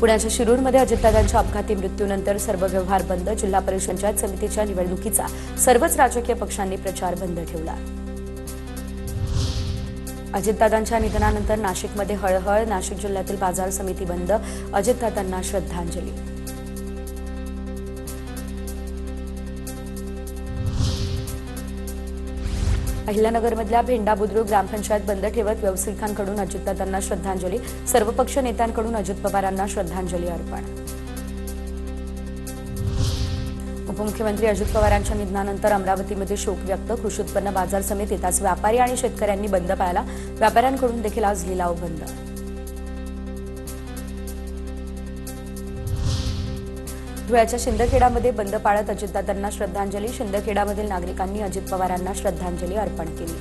पुण्याच्या शिरूरमध्ये अजितदादांच्या अपघाती मृत्यूनंतर सर्व व्यवहार बंद. जिल्हा परिषद पंचायत समितीच्या निवडणुकीचा सर्वच राजकीय पक्षांनी प्रचार बंद ठेवला. अजितदादांच्या निधनानंतर नाशिकमध्ये हळहळ. नाशिक जिल्ह्यातील बाजार समिती बंद. अजितदादांना श्रद्धांजली. अहिल्यानगरमधल्या भेंडा बुद्रुक ग्रामपंचायत बंद ठेवत व्यावसायिकांकडून अजितदादांना श्रद्धांजली. सर्वपक्ष नेत्यांकडून अजित पवारांना श्रद्धांजली अर्पण. उपमुख्यमंत्री अजित पवारांच्या निधनानंतर अमरावतीमध्ये शोक व्यक्त. कृषी उत्पन्न बाजार समितीत आज व्यापारी आणि शेतकऱ्यांनी बंद पाळला. व्यापाऱ्यांकडून देखील आज लिलाव बंद. धुळ्याच्या शिंदखेडामध्ये बंद पाळत अजितदादांना श्रद्धांजली. शिंदखेडामधील नागरिकांनी अजित पवारांना श्रद्धांजली अर्पण केली.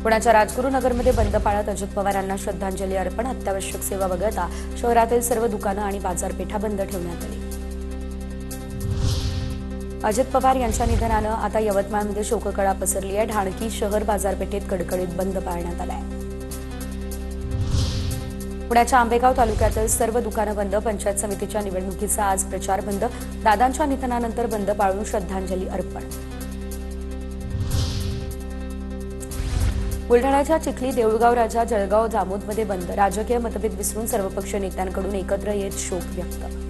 पुण्याच्या राजगुरुनगरमध्ये बंद पाळत अजित पवारांना श्रद्धांजली अर्पण. अत्यावश्यक सेवा वगळता शहरातील सर्व दुकानं आणि बाजारपेठा बंद ठेवण्यात आली. अजित पवार यांच्या निधनानं आता यवतमाळमध्ये शोककळा पसरली आहे. ढाणकी शहर बाजारपेठेत कडकडीत बंद पाळण्यात आलाय. पुण्याच्या आंबेगाव तालुक्यातील सर्व दुकानं बंद. पंचायत समितीच्या निवडणुकीचा आज प्रचार बंद. दादांच्या निधनानंतर बंद पाळून श्रद्धांजली अर्पण. बुलढाण्याच्या चिखली, देऊळगाव राजा, जळगाव, जामोदमध्ये बंद. राजकीय मतभेद विसरून सर्वपक्षीय नेत्यांकडून एकत्र येत शोक व्यक्त.